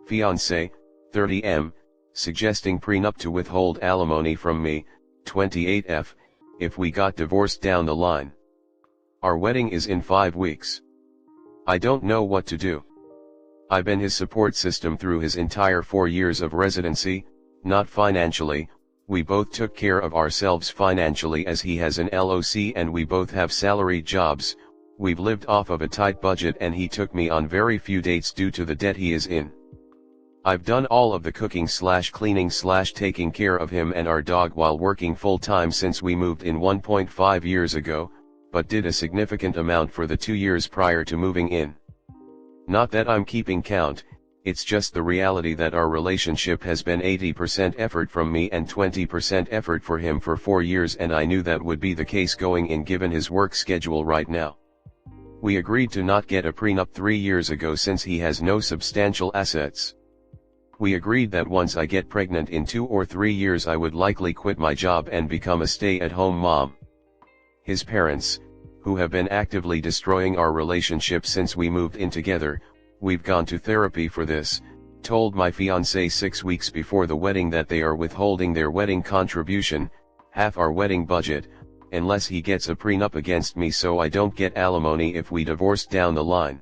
Fiancé, 30M, suggesting prenup to withhold alimony from me, 28F, if we got divorced down the line. Our wedding is in 5 weeks. I don't know what to do. I've been his support system through his entire 4 years of residency, not financially. We both took care of ourselves financially as he has an LOC and we both have salaried jobs. We've lived off of a tight budget and he took me on very few dates due to the debt he is in. I've done all of the cooking / cleaning / taking care of him and our dog while working full time since we moved in 1.5 years ago, but did a significant amount for the 2 years prior to moving in. Not that I'm keeping count, it's just the reality that our relationship has been 80% effort from me and 20% effort for him for 4 years, and I knew that would be the case going in given his work schedule right now. We agreed to not get a prenup 3 years ago since he has no substantial assets. We agreed that once I get pregnant in 2 or 3 years I would likely quit my job and become a stay-at-home mom. His parents, who have been actively destroying our relationship since we moved in together, we've gone to therapy for this, told my fiancé 6 weeks before the wedding that they are withholding their wedding contribution, half our wedding budget, unless he gets a prenup against me so I don't get alimony if we divorce down the line.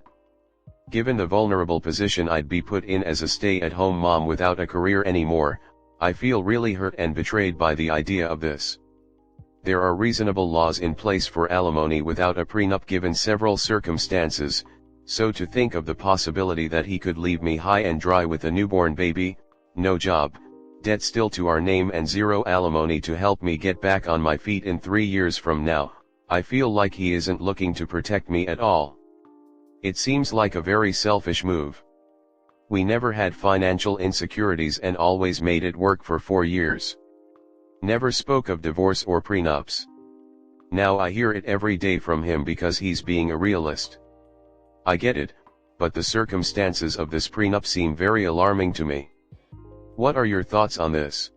Given the vulnerable position I'd be put in as a stay-at-home mom without a career anymore, I feel really hurt and betrayed by the idea of this. There are reasonable laws in place for alimony without a prenup given several circumstances, so to think of the possibility that he could leave me high and dry with a newborn baby, no job, debt still to our name and zero alimony to help me get back on my feet in 3 years from now, I feel like he isn't looking to protect me at all. It seems like a very selfish move. We never had financial insecurities and always made it work for 4 years. Never spoke of divorce or prenups. Now I hear it every day from him because he's being a realist. I get it, but the circumstances of this prenup seem very alarming to me. What are your thoughts on this?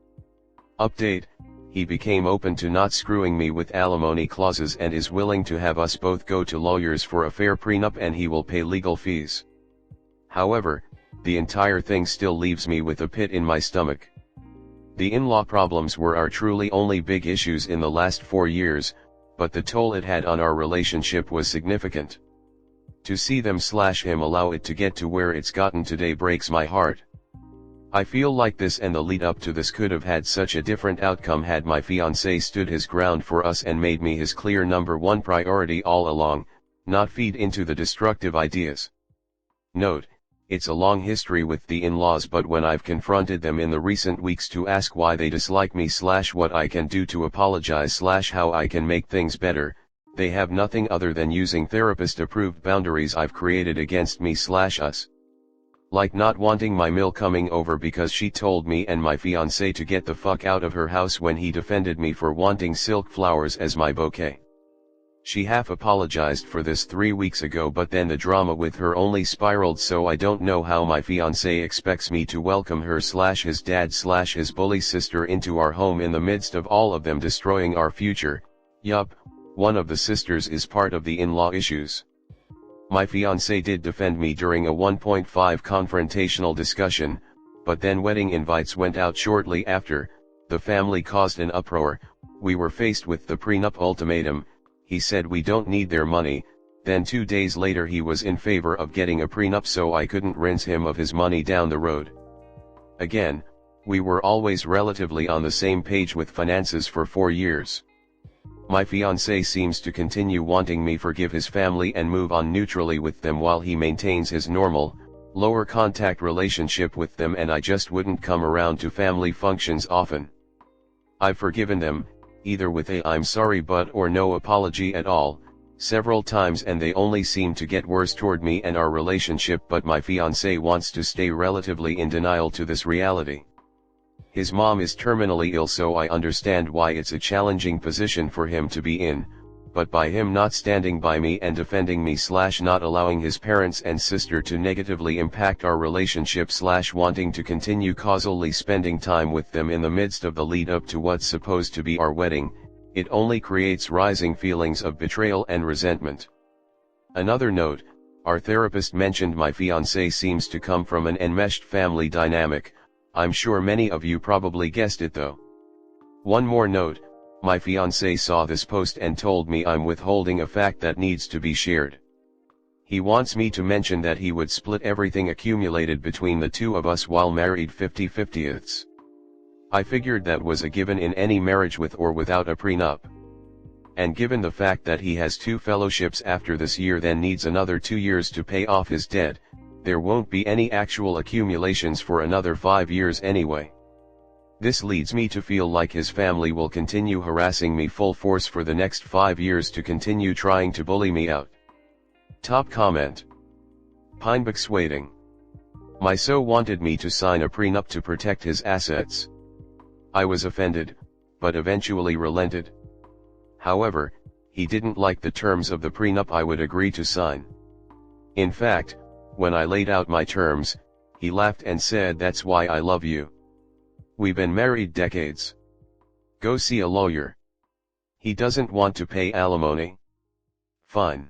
Update: he became open to not screwing me with alimony clauses and is willing to have us both go to lawyers for a fair prenup and he will pay legal fees. However, the entire thing still leaves me with a pit in my stomach. The in-law problems were our truly only big issues in the last 4 years, but the toll it had on our relationship was significant. To see them / him allow it to get to where it's gotten today breaks my heart. I feel like this and the lead up to this could have had such a different outcome had my fiancé stood his ground for us and made me his clear #1 priority all along, not feed into the destructive ideas. Note: it's a long history with the in-laws, but when I've confronted them in the recent weeks to ask why they dislike me / what I can do to apologize / how I can make things better, they have nothing other than using therapist-approved boundaries I've created against me / us. Like not wanting my mill coming over because she told me and my fiancé to get the fuck out of her house when he defended me for wanting silk flowers as my bouquet. She half apologized for this 3 weeks ago, but then the drama with her only spiraled, so I don't know how my fiancé expects me to welcome her / his dad / his bully sister into our home in the midst of all of them destroying our future. Yup, one of the sisters is part of the in-law issues. My fiancé did defend me during a 1.5 confrontational discussion, but then wedding invites went out shortly after, the family caused an uproar, we were faced with the prenup ultimatum, he said we don't need their money, then 2 days later he was in favor of getting a prenup so I couldn't rinse him of his money down the road. Again, we were always relatively on the same page with finances for 4 years. My fiancé seems to continue wanting me forgive his family and move on neutrally with them while he maintains his normal, lower contact relationship with them, and I just wouldn't come around to family functions often. I've forgiven them, either with a "I'm sorry but" or no apology at all, several times, and they only seem to get worse toward me and our relationship, but my fiancé wants to stay relatively in denial to this reality. His mom is terminally ill, so I understand why it's a challenging position for him to be in, but by him not standing by me and defending me / not allowing his parents and sister to negatively impact our relationship / wanting to continue causally spending time with them in the midst of the lead up to what's supposed to be our wedding, it only creates rising feelings of betrayal and resentment. Another note: Our therapist mentioned my fiancé seems to come from an enmeshed family dynamic. I'm sure many of you probably guessed it though. One more note, my fiancé saw this post and told me I'm withholding a fact that needs to be shared. He wants me to mention that he would split everything accumulated between the two of us while married 50-50ths. I figured that was a given in any marriage with or without a prenup. And given the fact that he has 2 fellowships after this year then needs another 2 years to pay off his debt, there won't be any actual accumulations for another 5 years anyway. This leads me to feel like his family will continue harassing me full force for the next 5 years to continue trying to bully me out. Top comment. Pinebox waiting. My so wanted me to sign a prenup to protect his assets. I was offended, but eventually relented. However, he didn't like the terms of the prenup I would agree to sign. In fact, when I laid out my terms, he laughed and said that's why I love you. We've been married decades. Go see a lawyer. He doesn't want to pay alimony? Fine.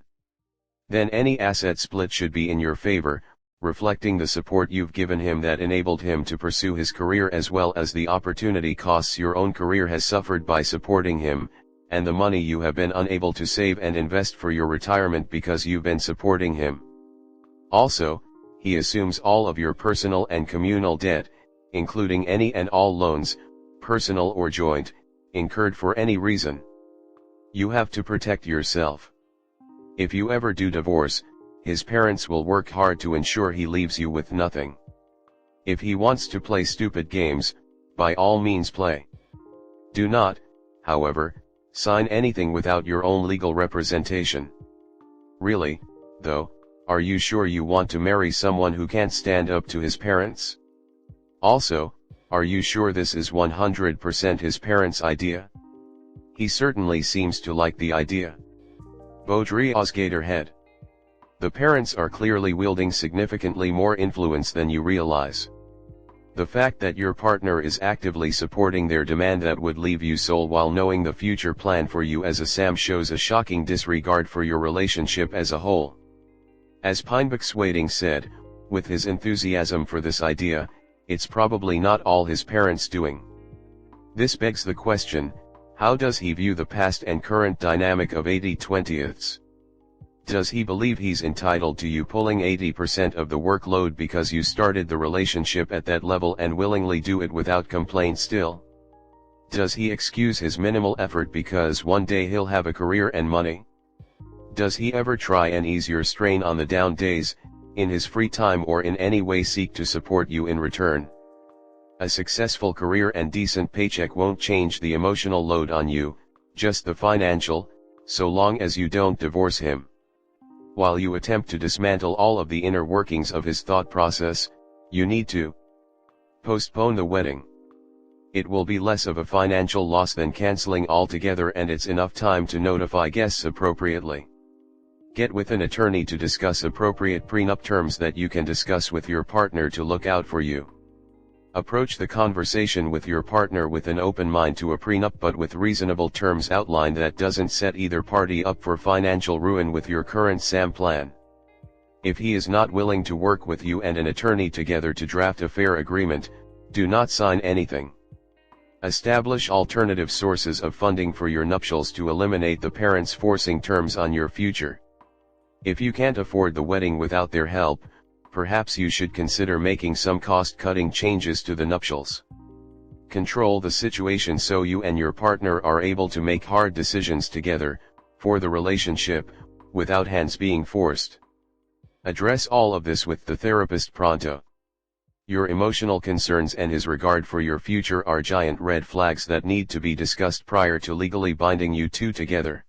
Then any asset split should be in your favor, reflecting the support you've given him that enabled him to pursue his career as well as the opportunity costs your own career has suffered by supporting him, and the money you have been unable to save and invest for your retirement because you've been supporting him. Also, he assumes all of your personal and communal debt, including any and all loans, personal or joint, incurred for any reason. You have to protect yourself. If you ever do divorce, his parents will work hard to ensure he leaves you with nothing. If he wants to play stupid games, by all means play. Do not, however, sign anything without your own legal representation. Really, though, are you sure you want to marry someone who can't stand up to his parents? Also, are you sure this is 100% his parents' idea? He certainly seems to like the idea. Baudrillard's Gatorhead. The parents are clearly wielding significantly more influence than you realize. The fact that your partner is actively supporting their demand that would leave you sole while knowing the future plan for you as a Sam shows a shocking disregard for your relationship as a whole. As Pinebox Waiting said, with his enthusiasm for this idea, it's probably not all his parents doing. This begs the question, how does he view the past and current dynamic of 80-20ths? Does he believe he's entitled to you pulling 80% of the workload because you started the relationship at that level and willingly do it without complaint still? Does he excuse his minimal effort because one day he'll have a career and money? Does he ever try and ease your strain on the down days, in his free time or in any way seek to support you in return? A successful career and decent paycheck won't change the emotional load on you, just the financial, so long as you don't divorce him. While you attempt to dismantle all of the inner workings of his thought process, you need to postpone the wedding. It will be less of a financial loss than canceling altogether, and it's enough time to notify guests appropriately. Get with an attorney to discuss appropriate prenup terms that you can discuss with your partner to look out for you. Approach the conversation with your partner with an open mind to a prenup, but with reasonable terms outlined that doesn't set either party up for financial ruin with your current SAM plan. If he is not willing to work with you and an attorney together to draft a fair agreement, do not sign anything. Establish alternative sources of funding for your nuptials to eliminate the parents forcing terms on your future. If you can't afford the wedding without their help, perhaps you should consider making some cost-cutting changes to the nuptials. Control the situation so you and your partner are able to make hard decisions together, for the relationship, without hands being forced. Address all of this with the therapist pronto. Your emotional concerns and his regard for your future are giant red flags that need to be discussed prior to legally binding you two together.